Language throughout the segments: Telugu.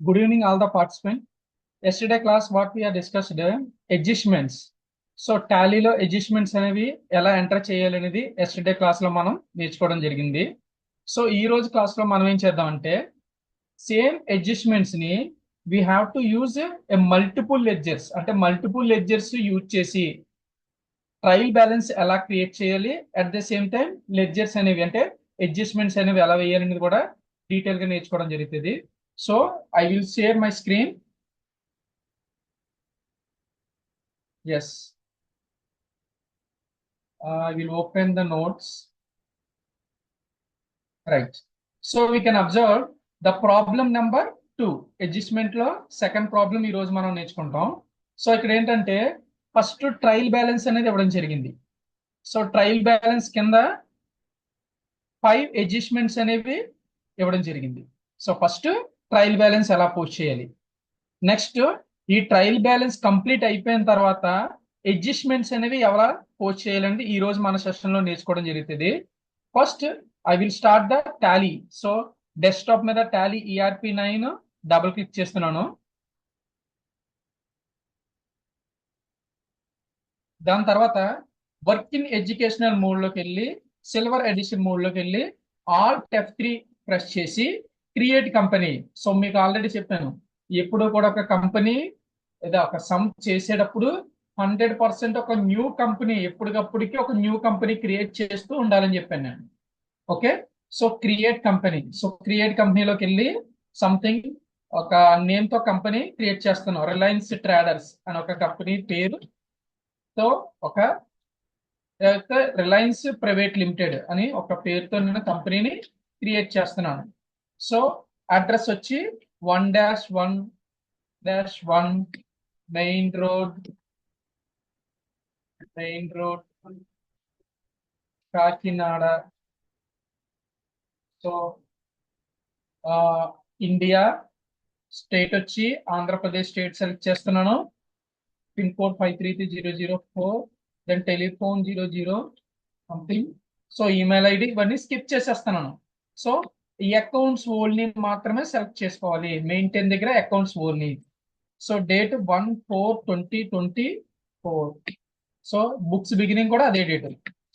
Good evening, all the participants. Yesterday class, what we have discussed, adjustments. So టాలీలో అడ్జస్ట్మెంట్స్ అనేవి ఎలా ఎంటర్ చేయాలి అనేది ఎస్టర్డే క్లాస్ లో మనం నేర్చుకోవడం జరిగింది. సో ఈ రోజు క్లాస్ లో మనం ఏం చేద్దామంటే సేమ్ అడ్జస్ట్మెంట్స్ ని we have to use a multiple ledgers, అంటే మల్టిపుల్ లెడ్జర్స్ యూజ్ చేసి ట్రయల్ బ్యాలెన్స్ ఎలా క్రియేట్ చేయాలి, at the same time ledgers అనేవి అంటే అడ్జస్ట్మెంట్స్ అనేవి ఎలా వేయాలి అనేది కూడా డీటెయిల్ గా నేర్చుకోవడం జరుగుతుంది. So I will share my screen. Yes. I will open the notes. Right. So we can observe the problem number 2. Adjustment లో సెకండ్ ప్రాబ్లం ఈ రోజు మనం నేర్చుకుంటాం. సో ఇక్కడ ఏంటంటే ఫస్ట్ ట్రయల్ బ్యాలెన్స్ అనేది ఇవ్వడం జరిగింది. సో ట్రయల్ బ్యాలెన్స్ కింద 5 అడ్జస్ట్మెంట్స్ అనేవి ఇవ్వడం జరిగింది. సో ఫస్ట్ ట్రయల్ బ్యాలెన్స్ ఎలా పోస్ట్ చేయాలి, నెక్స్ట్ ఈ ట్రయల్ బ్యాలెన్స్ కంప్లీట్ అయిపోయిన తర్వాత అడ్జస్ట్మెంట్స్ అనేవి ఎలా పోస్ట్ చేయాలంటే ఈ రోజు మన సెషన్ లో నేర్చుకోవడం జరుగుతుంది. First I will start the Tally. So desktop మీద టాలీ ERP9 డబుల్ క్లిక్ చేస్తున్నాను. దాని తర్వాత వర్క్ ఇన్ ఎడ్యుకేషనల్ మోడ్ లోకి వెళ్ళి సిల్వర్ ఎడిషన్ మోడ్ లోకి వెళ్ళి Alt F3 ప్రెస్ చేసి క్రియేట్ కంపెనీ. సో మీకు ఆల్రెడీ చెప్పాను, ఎప్పుడు కూడా ఒక కంపెనీ లేదా ఒక సమ్ చేసేటప్పుడు 100% ఒక న్యూ కంపెనీ ఎప్పటికప్పటికి ఒక న్యూ కంపెనీ క్రియేట్ చేస్తూ ఉండాలని చెప్పాను నేను. Okay, so create company. So create కంపెనీలోకి వెళ్ళి సంథింగ్ ఒక నేమ్ తో కంపెనీ క్రియేట్ చేస్తాను. రిలయన్స్ ట్రేడర్స్ అని ఒక కంపెనీ పేరు తో ఒక రిలయన్స్ ప్రైవేట్ లిమిటెడ్ అని ఒక పేరుతో నేను కంపెనీని క్రియేట్ చేస్తున్నాను. సో అడ్రస్ వచ్చి 1-1-1 main road Kakinada. So India, state వచ్చి ఆంధ్రప్రదేశ్ స్టేట్ సెలెక్ట్ చేస్తున్నాను. Pin code 533004, then telephone 00 something. So email ID ఇవన్నీ స్కిప్ చేసేస్తున్నాను. సో ఈ అకౌంట్స్ ఓన్లీ మాత్రమే సెలెక్ట్ చేసుకోవాలి. మెయింటైన్ దగ్గర accounts only. So date 1/4/2024. So books beginning కూడా అదే డేట్.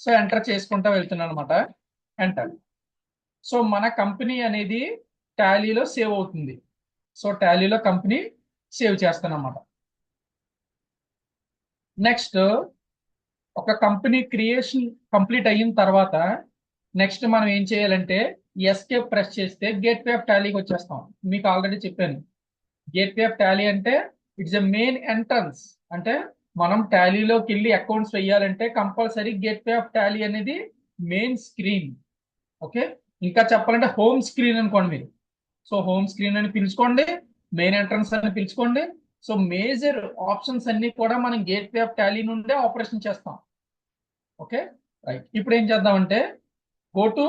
సో ఎంటర్ చేసుకుంటా వెళ్తున్నాను అనమాట. ఎంటర్. సో మన కంపెనీ అనేది టాలీలో సేవ్ అవుతుంది. సో టాలీలో కంపెనీ సేవ్ చేస్తాను అన్నమాట. నెక్స్ట్ ఒక కంపెనీ క్రియేషన్ కంప్లీట్ అయిన తర్వాత నెక్స్ట్ మనం ఏం చేయాలంటే ఎస్కేప్ ప్రెస్ చేస్తే గేట్వే ఆఫ్ టాలీకి వచ్చేస్తాం. మీకు ఆల్రెడీ చెప్పాను, గేట్వే ఆఫ్ టాలీ అంటే ఇట్స్ ఎ మెయిన్ ఎంట్రన్స్. అంటే మనం టాలీలోకి వెళ్ళి అకౌంట్స్ వేయాలంటే కంపల్సరీ గేట్వే ఆఫ్ టాలీ అనేది మెయిన్ స్క్రీన్. ఓకే, ఇంకా చెప్పాలంటే హోమ్ స్క్రీన్ అనుకోండి మీరు. సో హోమ్ స్క్రీన్ అని పిలుచుకోండి, మెయిన్ ఎంట్రన్స్ అని పిలుచుకోండి. సో మేజర్ ఆప్షన్స్ అన్ని కూడా మనం గేట్వే ఆఫ్ టాలీ నుండే ఆపరేషన్ చేస్తాం. Okay, right. ఇప్పుడు ఏం చేద్దామంటే గో టు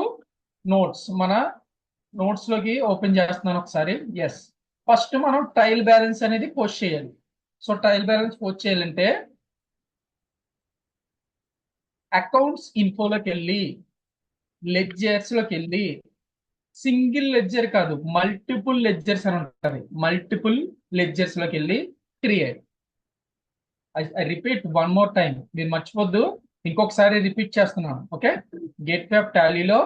నోట్స్. మన నోట్స్ లోకి ఓపెన్ చేస్తున్నాను ఒకసారి. ఎస్, ఫస్ట్ మనం ట్రయల్ బ్యాలెన్స్ అనేది పోస్ట్ చేయాలి. సో ట్రయల్ బ్యాలెన్స్ పోస్ట్ చేయాలంటే అకౌంట్స్ ఇన్ఫోలోకి వెళ్ళి లెడ్జర్స్ లోకి వెళ్ళి సింగిల్ లెడ్జర్ కాదు మల్టిపుల్ లెడ్జర్స్ అని ఉంటుంది. మల్టిపుల్ లెడ్జర్స్ లోకి వెళ్ళి create. I repeat one more time, మీరు మర్చిపోద్దు, ఇంకొకసారి రిపీట్ చేస్తున్నాను. ఓకే, గేట్వే ఆఫ్ టాలీలో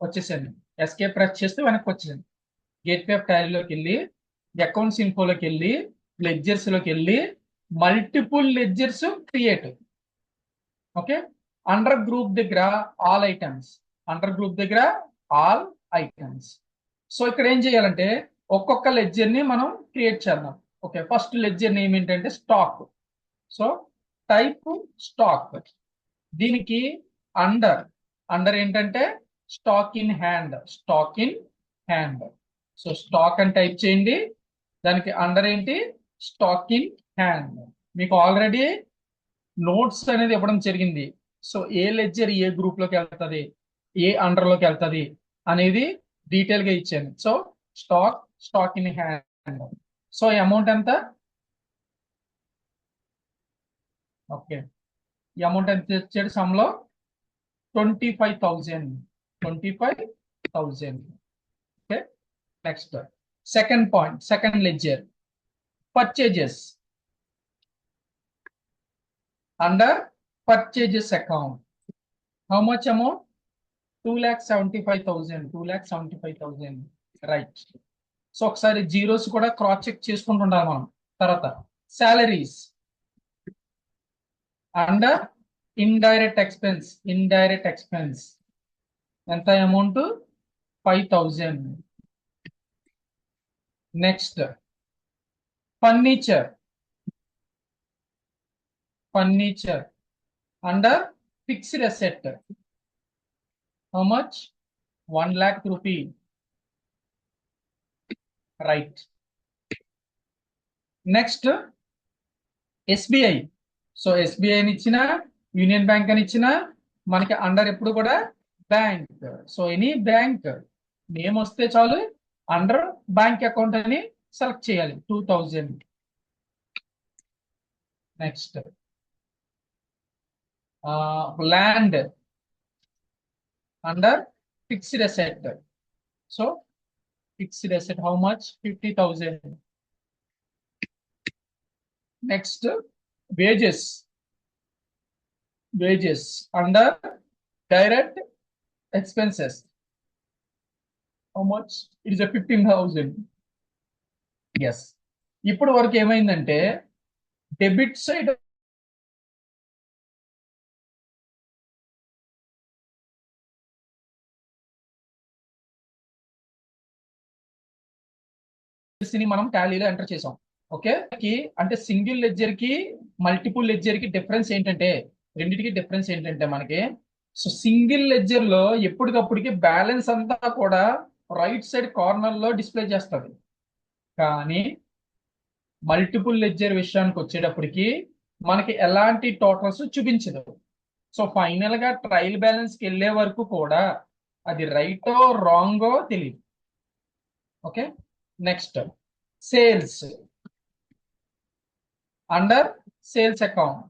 వచ్చేసాను. ఎస్కేప్ ప్రెస్ చేస్తే వెనక్కి వచ్చేసాను. గేట్వే ఆఫ్ టాలీలోకి వెళ్ళి అకౌంట్స్ ఇన్ఫోలోకి వెళ్ళి లెడ్జర్స్ లోకి వెళ్ళి multiple ledgers create. Okay, under group దగ్గర ఆల్ ఐటమ్స్, అండర్ గ్రూప్ దగ్గర ఆల్ ఐటమ్స్. సో ఇక్కడ ఏం చేయాలంటే ఒక్కొక్క లెడ్జర్ ని మనం క్రియేట్ చేద్దాం. ఓకే, ఫస్ట్ లెడ్జర్ నేమ్ ఏంటంటే స్టాక్. So type stock. దీనికి అండర్ అండర్ ఏంటంటే stock in hand, stock in hand. So stock అని టైప్ చేయండి. దానికి అండర్ ఏంటి, స్టాక్ ఇన్ హ్యాండ్. మీకు ఆల్రెడీ నోట్స్ అనేది ఇవ్వడం జరిగింది. సో ఏ లెడ్జర్ ఏ గ్రూప్ లోకి వెళ్తుంది, ఏ అండర్ లోకి వెళ్తుంది అనేది డీటెయిల్ గా ఇచ్చాను. So stock in hand. So amount ఎంత, ఓకే, ఈ అమౌంట్ ఎంత ఇచ్చాడు సమ్ లో 25,000. Okay, next Second point, second ledger, purchases. Under purchases account, how much amount? 2,75,000. 2,75,000. Right. So ఒకసారి జీరోస్ కూడా క్రాస్ చెక్ చేసుకుంటుండాలి మనం. తర్వాత salaries under indirect expense. Indirect expense ఎంత amount? 5,000. Next furniture. Furniture under fixed asset. How much? 1 lakh rupee. Right. Next SBI. So SBI అని ఇచ్చిన, యూనియన్ బ్యాంక్ అని ఇచ్చిన, మనకి అండర్ ఎప్పుడు కూడా bank. So any bank name వస్తే చాలు అండర్ బ్యాంక్ అకౌంట్ అని సెలెక్ట్ చేయాలి. 2,000. Next land under fixed asset. So fixed asset how much? 50,000. Next wages. Wages under direct expenses. How much? It is a 15,000. Yes. ఇప్పుడు వరకు ఏమైందంటే డెబిట్ సైడ్ మనం టాలీలో ఎంటర్ చేసాం. ఓకే, అంటే సింగిల్ లెడ్జర్ కి మల్టిపుల్ లెడ్జర్ కి డిఫరెన్స్ ఏంటంటే, రెండింటికి డిఫరెన్స్ ఏంటంటే మనకి, సో సింగిల్ లెడ్జర్ లో ఎప్పటికప్పటికి బ్యాలెన్స్ అంతా కూడా రైట్ సైడ్ కార్నర్ లో డిస్ప్లే చేస్తుంది. కానీ మల్టిపుల్ లెడ్జర్ విషయానికి వచ్చేటప్పటికి మనకి ఎలాంటి టోటల్స్ చూపించదు. సో ఫైనల్ గా ట్రయల్ బ్యాలెన్స్ కి వెళ్ళే వరకు కూడా అది రైటో రాంగో తెలియదు. Okay, next sales. Under sales account,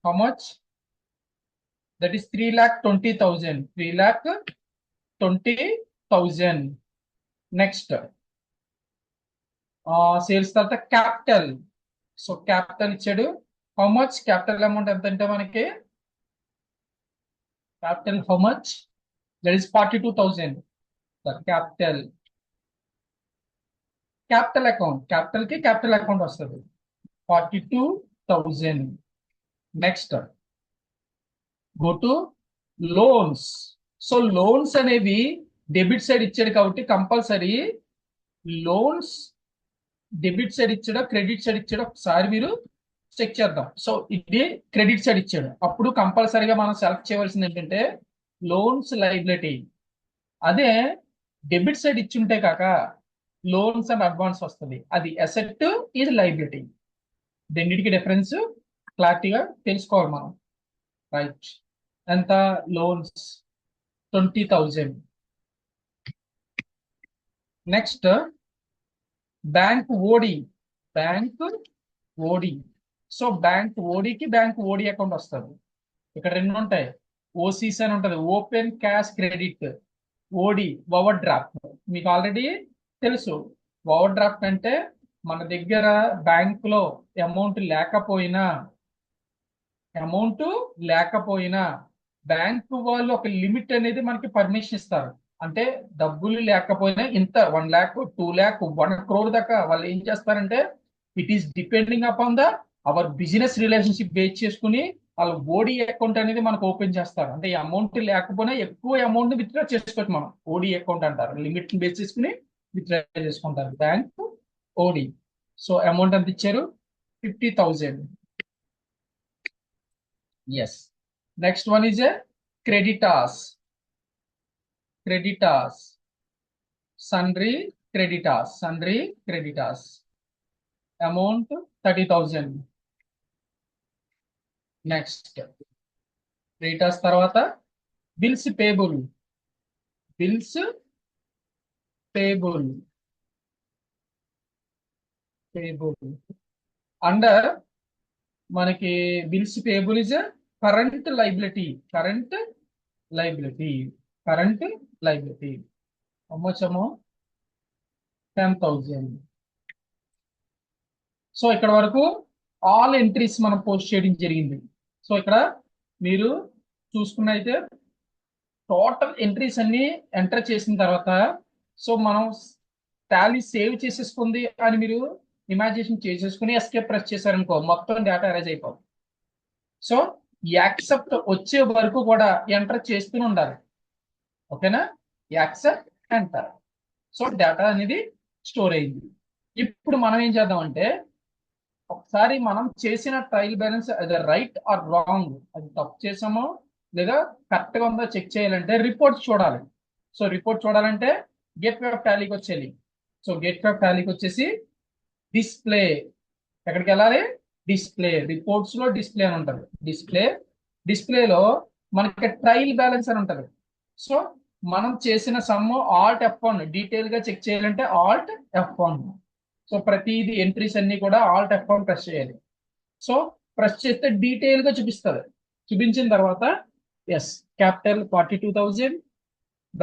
how much? That is 3,20,000. 3,20,000. Next, sales తర్వాత క్యాపిటల్. సో క్యాపిటల్ ఇచ్చాడు. How much? క్యాపిటల్ అమౌంట్ ఎంత అంటే మనకి capital how much? That is 42,000. Capital. Capital account, capital కి క్యాపిటల్ అకౌంట్ వస్తుంది. 42,000. Next go to loans. So loans అనేవి డెబిట్ సైడ్ ఇచ్చాడు కాబట్టి కంపల్సరీ లోన్స్ డెబిట్ సైడ్ ఇచ్చాడో క్రెడిట్ సైడ్ ఇచ్చాడో ఒకసారి మీరు చెక్ చేద్దాం. సో ఇది క్రెడిట్ సైడ్ ఇచ్చాడు, అప్పుడు కంపల్సరీగా మనం సెలెక్ట్ చేయవలసింది ఏంటంటే లోన్స్ లైబిలిటీ. అదే డెబిట్ సైడ్ ఇచ్చుంటే కాక లోన్స్ అండ్ అడ్వాన్స్ వస్తుంది, అది అసెట్, ఇది లైబిలిటీ. రెండింటికి డిఫరెన్స్ క్లారిటీగా తెలుసుకోవాలి మనం. రైట్. ఎంత? లోన్స్ 20,000. నెక్స్ట్ బ్యాంక్ ఓడి. Bank OD. So bank ఓడికి bank ఓడి అకౌంట్ వస్తుంది. ఇక్కడ రెండు ఉంటాయి, ఓసీసీ అని ఉంటుంది, ఓపెన్ క్యాష్ క్రెడిట్. ఓడి ఓవర్ డ్రాఫ్ట్ మీకు ఆల్రెడీ తెలుసు. ఓవర్ డ్రాఫ్ట్ అంటే మన దగ్గర బ్యాంక్ లో అమౌంట్ లేకపోయినా బ్యాంకు వాళ్ళు ఒక లిమిట్ అనేది మనకి పర్మిషన్ ఇస్తారు. అంటే డబ్బులు లేకపోయినా ఇంత 1 lakh 2 lakh 1 crore దాకా వాళ్ళు ఏం చేస్తారంటే, it is depending upon our business relationship base చేసుకుని వాళ్ళు ఓడి అకౌంట్ అనేది మనకు ఓపెన్ చేస్తారు. అంటే ఈ అమౌంట్ లేకపోయినా ఎక్కువ అమౌంట్ విత్డ్రా చేసుకోవచ్చు మనం. ఓడి అకౌంట్ అంటారు, లిమిట్ బేస్ చేసుకుని విత్డ్రా చేసుకుంటారు బ్యాంక్ ఓడి. సో అమౌంట్ ఎంత ఇచ్చారు? 50,000. Yes. Next one is a creditors. Creditors sundry creditors amount 30,000. Next creditors తర్వాత బిల్స్ పేబుల్. అండర్ మనకి bills payable is current liability. How much amount? 10,000. So ఇక్కడ వరకు ఆల్ ఎంట్రీస్ మనం పోస్ట్ చేయడం జరిగింది. సో ఇక్కడ మీరు చూసుకున్నైతే టోటల్ ఎంట్రీస్ అన్ని ఎంటర్ చేసిన తర్వాత సో మనం టాలీ సేవ్ చేసేసుకుంది అని మీరు ఇమాజినేషన్ చేసేసుకుని ఎస్కేప్ ప్రెస్ చేశారనుకో మొత్తం డేటా అరేంజ్ అయిపోతుంది. సో యాక్సెప్ట్ వచ్చే వరకు కూడా ఎంటర్ చేస్తూనే ఉండాలి. ఓకేనా? Accept enter. సో డేటా అనేది స్టోర్ అయింది. ఇప్పుడు మనం ఏం చేద్దామంటే ఒకసారి మనం చేసిన ట్రయల్ బ్యాలెన్స్ అది రైట్ ఆర్ రాంగ్, అది తప్పు చేసామో లేదా కరెక్ట్ గా ఉందో చెక్ చేయాలంటే రిపోర్ట్ చూడాలి. సో రిపోర్ట్ చూడాలంటే గేట్వే ఆఫ్ టాలీకి వచ్చేయాలి. సో గేట్వే ఆఫ్ టాలీకి వచ్చేసి డిస్ప్లే, ఎక్కడికి వెళ్ళాలి? డిస్ప్లే, రిపోర్ట్స్ లో డిస్ప్లే అని ఉంటుంది. డిస్ప్లేలో మనకి ట్రయల్ బ్యాలెన్స్ అని ఉంటుంది. సో మనం చేసిన సమ్ ఆల్ట్ F1 డీటెయిల్ గా చెక్ చేయాలంటే ఆల్ట్ F1. సో ప్రతిది ఎంట్రీస్ అన్ని కూడా ఆల్ట్ F1 ప్రెస్ చేయాలి. సో ప్రెస్ చేస్తే డీటెయిల్ గా చూపిస్తుంది. చూపించిన తర్వాత yes capital 42,000,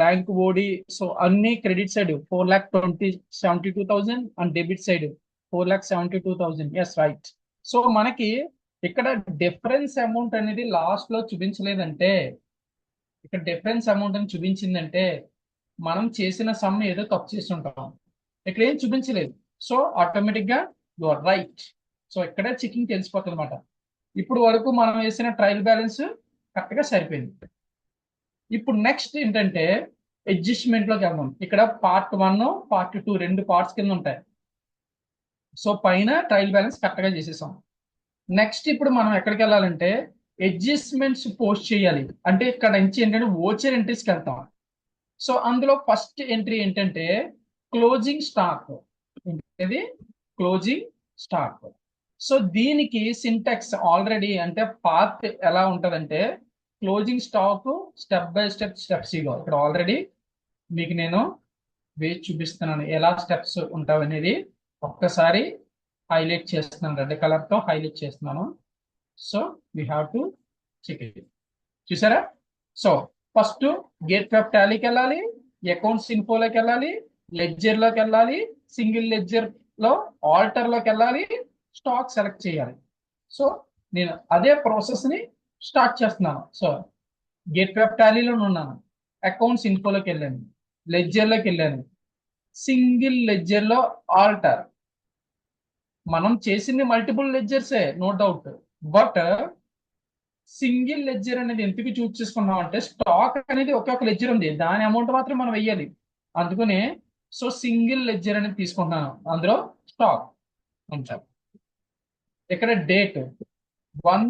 bank OD, so అన్ని credit side 4,72,000 and debit side 4,72,000. Yes right. So మనకి ఇక్కడ డిఫరెన్స్ అమౌంట్ అనేది లాస్ట్ లో చూపించలేదంటే, ఇక్కడ డిఫరెన్స్ అమౌంట్ అని చూపించిందంటే మనం చేసిన సమ్ ఏదో తప్పు చేసి ఉంటాం. ఇక్కడ ఏం చూపించలేదు. సో ఆటోమేటిక్ గా యు ఆర్ రైట్. సో ఇక్కడ చెకింగ్ తెలిసిపోతుంది అనమాట. ఇప్పుడు వరకు మనం వేసిన ట్రయల్ బ్యాలెన్స్ కరెక్ట్ గా సరిపోయింది. ఇప్పుడు నెక్స్ట్ ఏంటంటే అడ్జస్ట్మెంట్ లోకి వెళ్దాం. ఇక్కడ పార్ట్ 1 పార్ట్ 2 రెండు పార్ట్స్ కింద ఉంటాయి. సో పైన ట్రయల్ బ్యాలెన్స్ కరెక్ట్ గా చేసేసాం. నెక్స్ట్ ఇప్పుడు మనం ఎక్కడికి వెళ్ళాలంటే అడ్జస్ట్మెంట్స్ పోస్ట్ చేయాలి. అంటే ఇక్కడ నుంచి ఏంటంటే ఓచర్ ఎంట్రీస్కి వెళ్తాం. సో అందులో ఫస్ట్ ఎంట్రీ ఏంటంటే క్లోజింగ్ స్టాక్. ఇది క్లోజింగ్ స్టాక్. సో దీనికి సింటాక్స్ ఆల్రెడీ అంటే పార్ట్ ఎలా ఉంటదంటే closing stock step by steps ఇగో ఇక్కడ ఆల్రెడీ మీకు నేను వేసి చూపిస్తున్నాను ఎలా స్టెప్స్ ఉంటావనేది. ఒక్కసారి హైలైట్ చేస్తున్నాను, రెడ్ కలర్ తో హైలైట్ చేస్తున్నాను. So we have to check it. చూసారా? సో ఫస్ట్ గేట్వే ఆఫ్ టాలీకి వెళ్ళాలి, అకౌంట్స్ ఇన్ఫోలోకి వెళ్ళాలి, లెడ్జర్ లోకి వెళ్ళాలి, సింగిల్ లెడ్జర్ లో ఆల్టర్ లోకి వెళ్ళాలి, స్టాక్ సెలెక్ట్ చేయాలి. సో నేను అదే ప్రాసెస్ ని స్టార్ట్ చేస్తున్నాను. సో గేట్వే ఆఫ్ టాలీలో ఉన్నాను, అకౌంట్స్ ఇన్ఫోలోకి వెళ్ళాను, లెడ్జర్ లోకి వెళ్ళాను, సింగిల్ లెడ్జర్ లో ఆల్టర్. మనం చేసింది మల్టిపుల్ లెడ్జర్సే no doubt, but single ledger అనేది ఎందుకు చూస్ చేసుకున్నాం అంటే స్టాక్ అనేది ఒకే ఒక లెడ్జర్ ఉంది, దాని అమౌంట్ మాత్రం మనం వెయ్యాలి. అందుకనే సో సింగిల్ లెడ్జర్ అనేది తీసుకుంటున్నాను, అందులో స్టాక్ ఉంచాలి. ఇక్కడ డేట్ 1,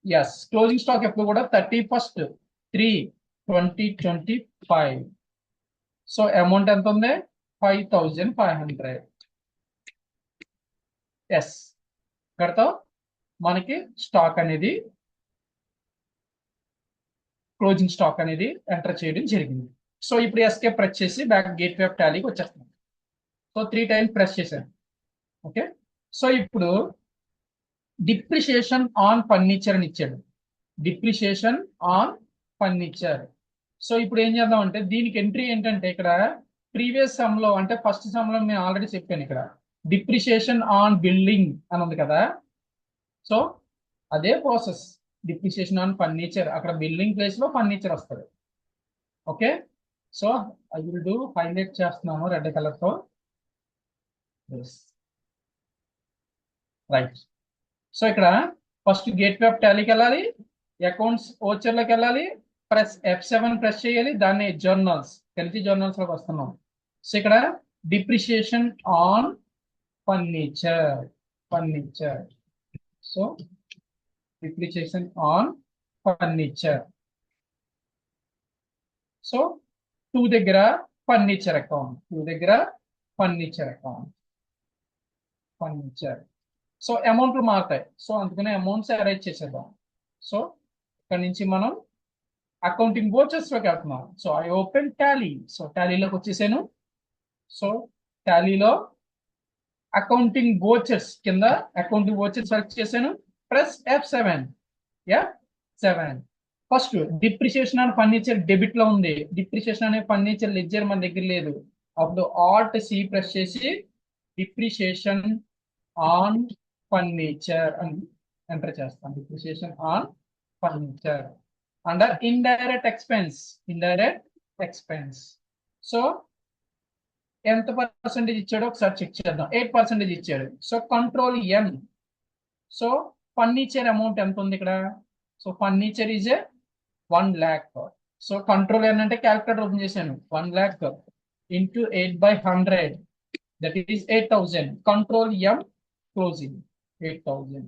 ఎస్ క్లోజింగ్ స్టాక్ ఎప్పుడు కూడా 31/3/2025. సో అమౌంట్ ఎంత ఉంది? 5,500. ఎస్ ఇక్కడతో మనకి స్టాక్ అనేది క్లోజింగ్ స్టాక్ అనేది ఎంటర్ చేయడం జరిగింది. సో ఇప్పుడు ఎస్కేప్ ప్రెస్ చేసి బ్యాక్ గేట్వే ఆఫ్ టాలీకి వచ్చేస్తున్నాం. సో 3 టైమ్స్ ప్రెస్ చేశాను. ఓకే. సో ఇప్పుడు డిప్రిషియేషన్ ఆన్ ఫర్నిచర్ అని ఇచ్చాడు. Depreciation on furniture. సో ఇప్పుడు ఏం చేద్దాం అంటే దీనికి ఎంట్రీ ఏంటంటే ఇక్కడ ప్రీవియస్ సమ్ లో అంటే ఫస్ట్ సమ్ లో నేను ఆల్రెడీ చెప్పాను, ఇక్కడ డిప్రిషియేషన్ ఆన్ బిల్డింగ్ అని ఉంది కదా. సో అదే ప్రాసెస్ డిప్రిషియేషన్ ఆన్ ఫర్నిచర్, అక్కడ బిల్డింగ్ ప్లేస్ లో ఫర్నిచర్ వస్తుంది. Okay. So I will do highlight చేస్తున్నాను రెడ్ కలర్ తో. రైట్. సో ఇక్కడ ఫస్ట్ గేట్వే ఆఫ్ టాలీకి వెళ్ళాలి, అకౌంట్స్ ఓచర్ లోకి వెళ్ళాలి, ప్రెస్ F7 ప్రెస్ చేయాలి, దాన్ని జర్నల్స్ కలిసి జర్నల్స్ లోకి వస్తున్నాం. సో ఇక్కడ depreciation on furniture. So depreciation on furniture. So 2 దగ్గర ఫర్నిచర్ అకౌంట్, ఫర్నిచర్. సో అమౌంట్లు మారుతాయి. సో అందుకనే అమౌంట్స్ అరేంజ్ చేసేద్దాం. సో ఇక్కడ నుంచి మనం అకౌంటింగ్ వోచర్స్ లోకి వెళ్తున్నాం. So I open Tally. So టాలీలోకి వచ్చేసాను. సో టాలీలో అకౌంటింగ్ వోచర్స్ కింద అకౌంటింగ్ వోచర్స్ సెలెక్ట్ చేశాను, press F7. First depreciation on furniture debit లో ఉంది. డిప్రిషియేషన్ అనే ఫర్నిచర్ లెడ్జర్ మన దగ్గర లేదు, అప్పుడు ఆల్ట్ సి ప్రెస్ చేసి డిప్రిషియేషన్ ఆన్ ఫర్నిచర్ అని ఎంటర్ చేస్తాం. Depreciation on furniture under indirect expense. So ఎంత పర్సెంటేజ్ ఇచ్చాడో ఒకసారి చెక్ చేద్దాం. 8% ఇచ్చాడు. So control N. So furniture amount ఎంత ఉంది ఇక్కడ? So furniture is 1 lakh. So control N అంటే క్యాల్కులేటర్ ఓపెన్ చేశాను. 1 lakh into 8/100 that is 8,000. Control M closing 8,000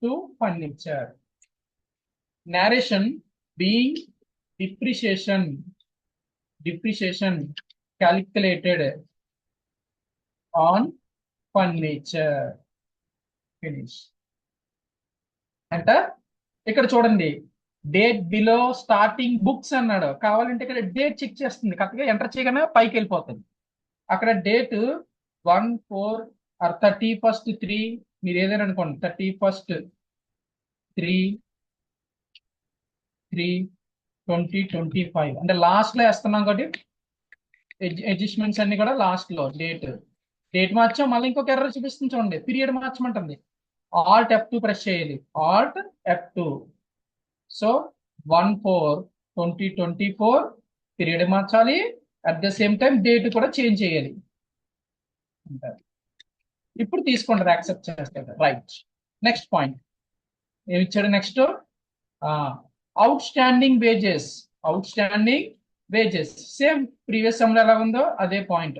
to furniture. narration being depreciation calculated on furniture. Finish అంటే ఇక్కడ చూడండి, డేట్ బిలో స్టార్టింగ్ బుక్స్ అన్నాడు. కావాలంటే ఇక్కడ డేట్ చెక్ చేస్తుంది. కరెక్ట్గా ఎంటర్ చేయగానే పైకి వెళ్ళిపోతుంది. అక్కడ డేట్ 1/4 or 31/3 మీరు ఏదైనా అనుకోండి. 31/3/2025 అంటే లాస్ట్ లో వేస్తున్నాం కాబట్టి అడ్జస్ట్మెంట్స్ అన్ని కూడా లాస్ట్ లో డేట్ మార్చాం. మళ్ళీ ఇంకొక ఎర్రర్ చూపిస్తుంది చూడండి, పీరియడ్ మార్చమంటుంది. ఆల్ట్ F2 ప్రెస్ చేయాలి. Alt F2. సో 1/4/2024 పీరియడ్ మార్చాలి. At the same time date కూడా చేంజ్ చేయాలి. ఇప్పుడు తీసుకుంటారు, యాక్సెప్ట్ చేస్తారు. రైట్. నెక్స్ట్ పాయింట్ ఏమి ఇచ్చాడు? Next out standing wages same previous some లో ఎలా ఉందో అదే point.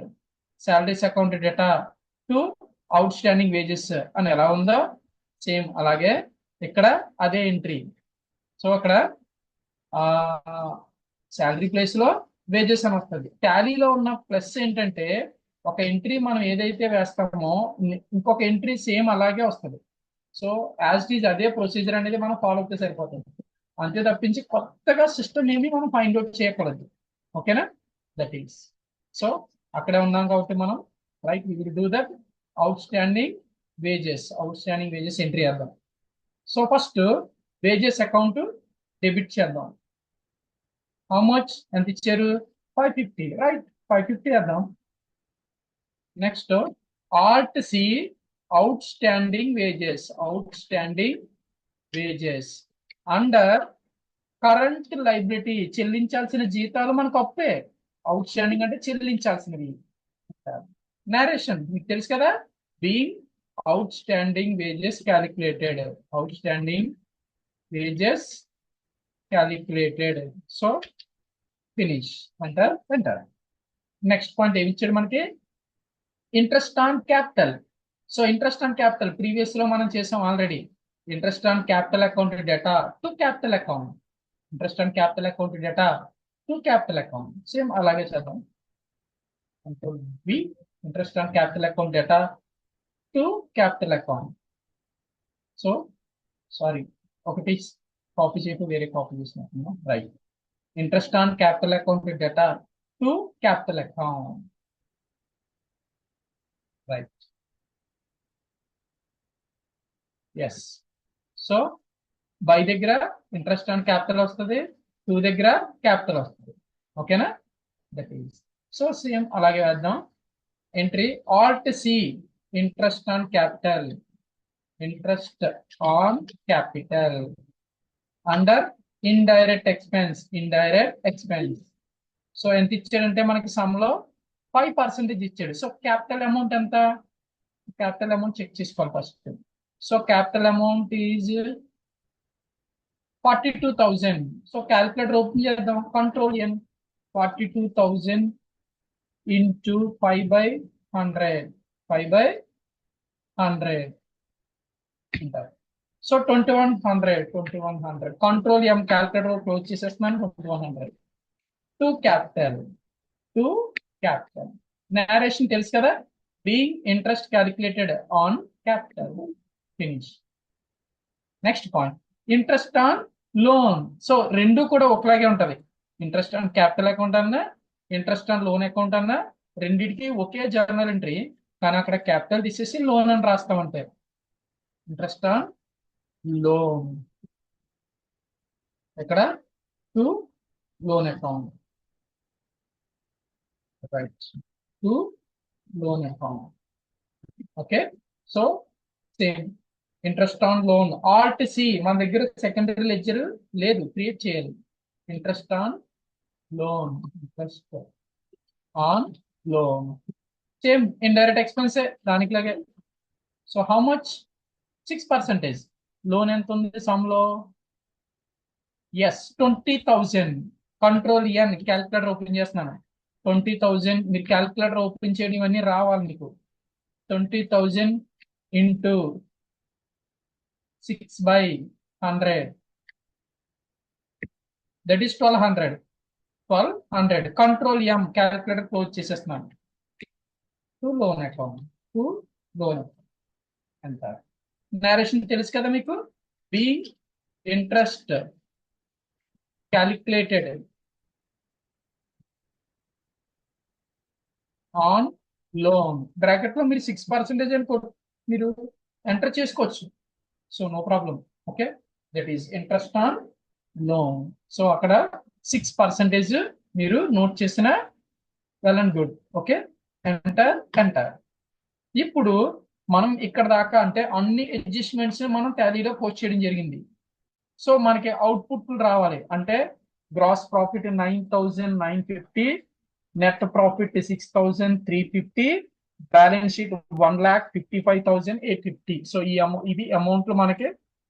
Salaries account data to out standing wages అని ఎలా ఉందో సేమ్ అలాగే ఇక్కడ అదే ఎంట్రీ. సో అక్కడ శాలరీ ప్లేస్ లో వేజెస్ అని వస్తుంది. టాలీలో ఉన్న ప్లస్ ఏంటంటే ఒక ఎంట్రీ మనం ఏదైతే వేస్తామో ఇంకొక ఎంట్రీ సేమ్ అలాగే వస్తుంది. సో యాజ్ ఇట్ ఈజ్ అదే ప్రొసీజర్ అనేది మనం ఫాలో అయితే సరిపోతుంది. అంతే తప్పించి కొత్తగా సిస్టమ్ ఏమి మనం ఫైండ్ అవుట్ చేయకూడదు. ఓకేనా? That is. సో అక్కడే ఉన్నాం కాబట్టి మనం right we will do that outstanding wages entry చేద్దాం. So first wages account debit చేద్దాం. హౌ మచ్ ఎంత ఇచ్చారు? 550. రైట్, 550 వేద్దాం. Next alt C outstanding wages under current liability. చెల్లించాల్సిన జీతాలు మనకు అప్పే. అవుట్ స్టాండింగ్ అంటే చెల్లించాల్సినవి. నరేషన్ మీకు తెలుసు కదా, being outstanding wages calculated. So finish అంటారు. నెక్స్ట్ పాయింట్ ఏమి ఇచ్చాడు మనకి? Interest on capital. So interest on capital previous లో మనం చేసాం already. Interest on capital account data to capital account. Same అలాగే చేద్దాం. Control V. ఇంట్రెస్ట్ on capital account data to capital అకౌంట్. సో సారీ, ఒకటి కాపీ చేయకు వేరే కాపీ చేసినట్టున్నాం. Right. Interest on capital account data to capital account. Right. Yes. So by దగ్గర ఇంట్రెస్ట్ ఆన్ క్యాపిటల్ వస్తుంది, టూ దగ్గర క్యాపిటల్ వస్తుంది. ఓకేనా? That is. సో సేమ్ అలాగే వేద్దాం. Entry alt C interest on capital under indirect expense. So ఎంత ఇచ్చాడంటే మనకి సమ్ లో 5% ఇచ్చాడు. సో క్యాపిటల్ అమౌంట్ ఎంత? క్యాపిటల్ అమౌంట్ చెక్ చేసుకోవాలి first. So capital amount is 42,000. So calculator open చేద్దాం. Control N. 42,000 into 5/100 so 2100. Control M calculator close చేసేస్తున్నాను. 2100 టు క్యాపిటల్. నరేషన్ తెలుసు కదా, being interest calculated on capital. Finish. Next point interest on loan. So రెండు కూడా ఒకలాగే ఉంటది. ఇంట్రెస్ట్ ఆన్ క్యాపిటల్ అకౌంట్ అన్నా ఇంట్రెస్ట్ ఆన్ లోన్ అకౌంట్ అన్నా రెండింటికి ఒకే జర్నల్ ఎంట్రీ, కానీ అక్కడ క్యాపిటల్ తీసేసి లోన్ అని రాస్తామంటే ఇంట్రెస్ట్ ఆన్ లోన్. ఇక్కడ to loan account. Right to loan account. Okay, so same interest on loan. Alt C, మన దగ్గర సెకండరీ లెడ్జర్ లేదు, క్రియేట్ చేయాలి. Interest on loan, interest on loan, same indirect ఎక్స్పెన్సే దానికి లాగే. So how much? 6%. లోన్ ఎంత ఉంది సమ్ లో? Yes, 20,000. Control N, calculator open చేస్తున్నాను. 20,000, మీరు క్యాల్కులేటర్ ఓపెన్ చేయడం ఇవన్నీ రావాలి మీకు. 20,000 into 6/100, that is 1200. 1200 control M, calculator close చేసేస్తున్నాను. To loan account, to loan ఎంత నేరేషన్ తెలుసు కదా మీకు. Be interest calculated on loan, bracket లో మీరు 6% అని మీరు ఎంటర్ చేసుకోవచ్చు. So no problem. Okay, that is interest on loan. So అక్కడ 6% మీరు నోట్ చేసిన well and good. Okay, enter enter. ఇప్పుడు మనం ఇక్కడ దాకా అంటే అన్ని అడ్జస్ట్మెంట్స్ మనం టాలీలో పోస్ట్ చేయడం జరిగింది. సో మనకి అవుట్పుట్ రావాలి అంటే gross profit 9,950, net profit 6,350, balance sheet 1,55,850. So ఇది అమౌంట్లు మనకి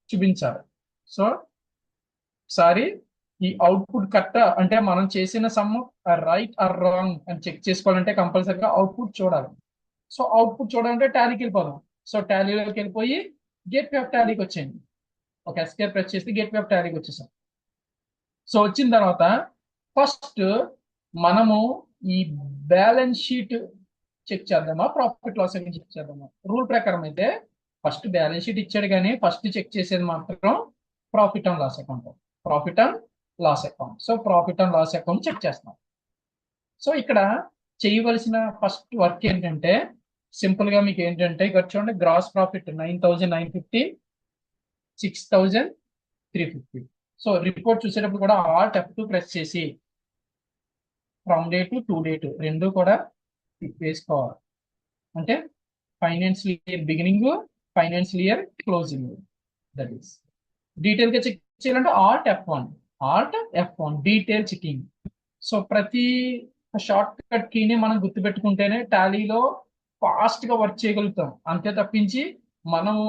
చూపించాలి. సో సారీ, ఈ అవుట్పుట్ కరెక్ట్ అంటే మనం చేసిన సమ్ రైట్ ఆర్ రాంగ్ అని చెక్ చేసుకోవాలంటే కంపల్సరీగా అవుట్పుట్ చూడాలి. సో అవుట్పుట్ చూడాలంటే టాలీకి వెళ్ళిపోదాం. సో టాలీలోకి వెళ్ళిపోయి గేట్వే ఆఫ్ టాలీకి వచ్చేయండి. ఒక ఎస్కేప్ ప్రెస్ చేస్తే గేట్వే ఆఫ్ టాలీకి వచ్చేసాం. సో వచ్చిన తర్వాత ఫస్ట్ మనము ఈ బ్యాలెన్స్ షీట్ చెక్ చేద్దామా, ప్రాఫిట్ లాస్ అకౌంట్ చెక్ చేద్దామా? రూల్ ప్రకారం అయితే ఫస్ట్ బ్యాలెన్స్ షీట్ ఇచ్చాడు కానీ ఫస్ట్ చెక్ చేసేది మాత్రం profit and loss account. Profit and loss account. So profit and loss account check చేస్తాం. సో ఇక్కడ చేయవలసిన ఫస్ట్ వర్క్ ఏంటంటే సింపుల్ గా మీకు ఏంటంటే ఇక్కడ చూడండి, గ్రాస్ ప్రాఫిట్ 9,950, 6,350. సో రిపోర్ట్ చూసేటప్పుడు కూడా ఆల్ట్ F2 ప్రెస్ చేసి ఫ్రమ్ డేట్ టు డేట్ రెండు కూడా వేసుకోవాలి. అంటే financial year beginning, financial year closing. That is detail గా చెక్ చేయాలంటే alt F1 detail checking. So ప్రతి షార్ట్ కట్ కీని మనం గుర్తుపెట్టుకుంటేనే టాలీలో ఫాస్ట్ గా వర్క్ చేయగలుగుతాం. అంతే తప్పించి మనము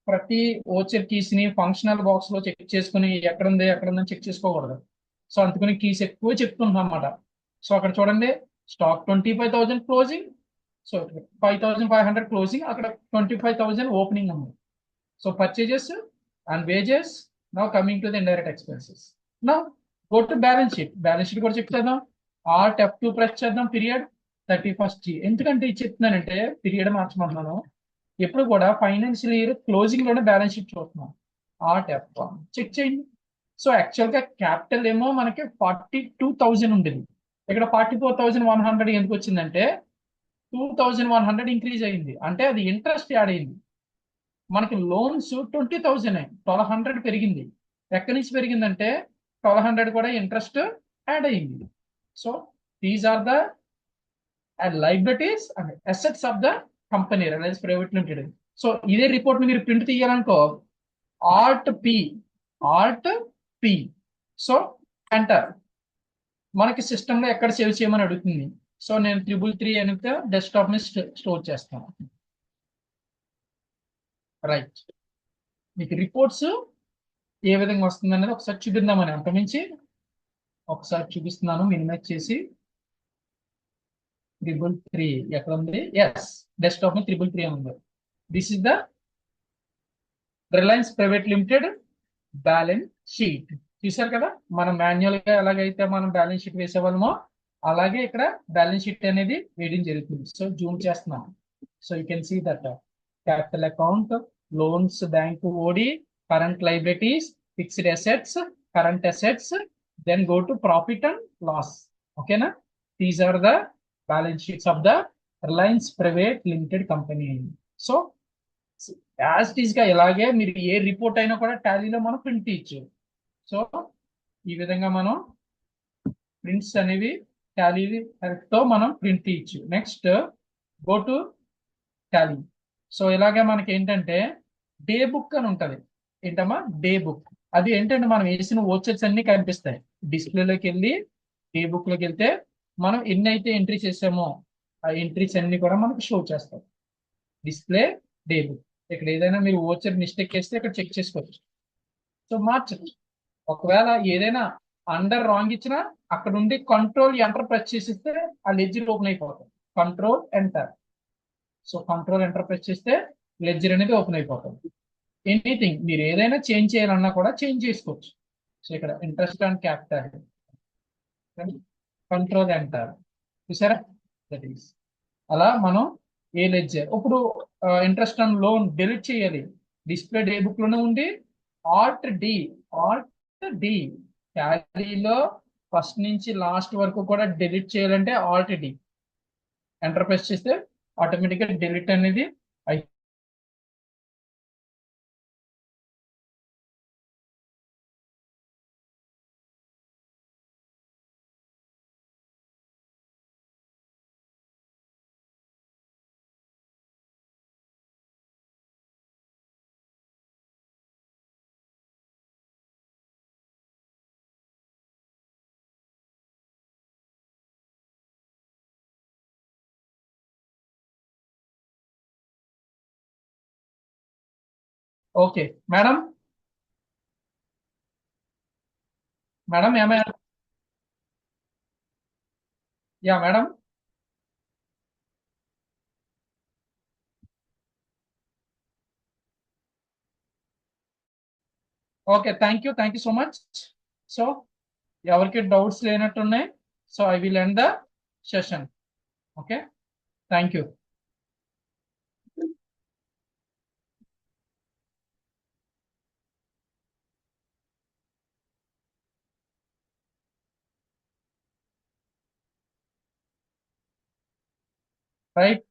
ప్రతి ఓచర్ కీస్ ని ఫంక్షనల్ బాక్స్ లో చెక్ చేసుకుని ఎక్కడుందని చెక్ చేసుకోకూడదు. సో అందుకని కీస్ ఎక్కువ చెప్తున్నాం అన్నమాట. సో అక్కడ చూడండి, స్టాక్ 25,000 క్లోజింగ్, సో 5,500 క్లోజింగ్, అక్కడ 25,000 ఓపెనింగ్ ఉంది. So purchases and wages. Now coming to the indirect expenses. Now go to balance sheet. Balance sheet కూడా చెక్ చేద్దాం. ఆల్ట్ F2 ప్రెస్ చేద్దాం. Period 31st. ఎందుకంటే ఇది చెప్తున్నానంటే పీరియడ్ మార్చమంటున్నాను. ఎప్పుడు కూడా ఫైనాన్షియల్ ఇయర్ క్లోజింగ్ లోనే బ్యాలెన్స్ షీట్ చూస్తున్నాం. ఆల్ట్ F1 చెక్ చేయండి. సో యాక్చువల్ గా క్యాపిటల్ ఏమో మనకి 42,000 ఉండేది. ఇక్కడ 44,100 ఎందుకు వచ్చిందంటే 2,100 ఇంక్రీజ్ అయింది. అంటే అది ఇంట్రెస్ట్ యాడ్ అయింది. మనకి లోన్స్ 20,000, 1,200 పెరిగింది. ఎక్కడి నుంచి పెరిగిందంటే 1,200 కూడా ఇంట్రెస్ట్ యాడ్ అయింది. So these are the liabilities and assets of the company Reliance private limited. So ఇదే రిపోర్ట్ మీరు ప్రింట్ తీయాలనుకో ఆల్ట్ పి. So enter. మనకి సిస్టమ్ లో ఎక్కడ సేవ్ చేయమని అడుగుతుంది. సో నేను 333 అనేది డెస్క్టాప్ మీద స్టోర్ చేస్తాను. రైట్, మీకు రిపోర్ట్స్ ఏ విధంగా వస్తుంది అనేది ఒకసారి చూపిద్దామని అంతమించి ఒకసారి చూపిస్తున్నాను. మినిమైజ్ చేసి 333 ఎక్కడ ఉంది? ఎస్, డెస్క్టాప్ మీద 333 ఉంది. This is the Reliance private limited balance sheet. చూసారు కదా, మనం మాన్యువల్ గా ఎలాగైతే మనం బ్యాలెన్స్ షీట్ వేసేవాళ్ళమో అలాగే ఇక్కడ బ్యాలెన్స్ షీట్ అనేది వేయడం జరుగుతుంది. సో జూమ్ చేస్తున్నాం. So you can see that capital account, loans, bank OD, current liabilities, fixed assets, current assets, then go to profit and loss. Okay na? These are the balance sheets of the Reliance Private Limited Company. So as it is గా ఇలాగే మీరు ఏ రిపోర్ట్ అయినా కూడా టాలీలో మనం ప్రింట్ ఇచ్చు. సో ఈ విధంగా మనం ప్రింట్స్ అనేవి టాలీ తో మనం ప్రింట్ తీయచ్చు. Next go to Tally. So ఇలాగే మనకి ఏంటంటే డే బుక్ అని ఉంటది. ఏంటమ్మా డే బుక్. అది ఏంటంటే మనం వేసిన ఓచర్స్ అన్ని కనిపిస్తాయి. డిస్ప్లేలోకి వెళ్ళి డే బుక్ లోకి వెళ్తే మనం ఎన్ని అయితే ఎంట్రీ చేసామో ఆ ఎంట్రీస్ అన్ని కూడా మనకు షో చేస్తాం. Display day book. ఇక్కడ ఏదైనా మీరు ఓచర్ మిస్టేక్ చేస్తే ఇక్కడ చెక్ చేసుకోవచ్చు. సో మార్చచ్చు. ఒకవేళ ఏదైనా అండర్ రాంగ్ ఇచ్చినా అక్కడ ఉండి కంట్రోల్ ఎంటర్ ప్రెస్ చేసిస్తే ఆ లెడ్జర్ ఓపెన్ అయిపోతుంది. Control enter. So control enter press చేస్తే లెడ్జర్ అనేది ఓపెన్ అయిపోతుంది. ఎనీథింగ్ మీరు ఏదైనా చేంజ్ చేయాలన్నా కూడా చేంజ్ చేసుకోవచ్చు. సో ఇక్కడ interest and capital control enter చూసారా. దట్ ఈస్ అలా మనం ఏ లెడ్జర్ ఇప్పుడు ఇంట్రెస్ట్ అండ్ లోన్ డిలీట్ చేయాలి. డిస్ప్లే డే బుక్ లోనే ఉండి ఆల్ట్ డి ఆల్ట్ డి టాలీలో ఫస్ట్ నుంచి లాస్ట్ వరకు కూడా డిలీట్ చేయాలంటే ఆల్ట్ డి ఎంటర్ ప్రెస్ చేస్తే ఆటోమేటిక్ గా డిలీట్ అనేది ఓకే మేడం. మేడం ఏమైనా yeah madam. Okay thank you so much. So ఎవరికి డౌట్స్ లేనట్టున్నాయి. So I will end the session. Okay thank you. Right.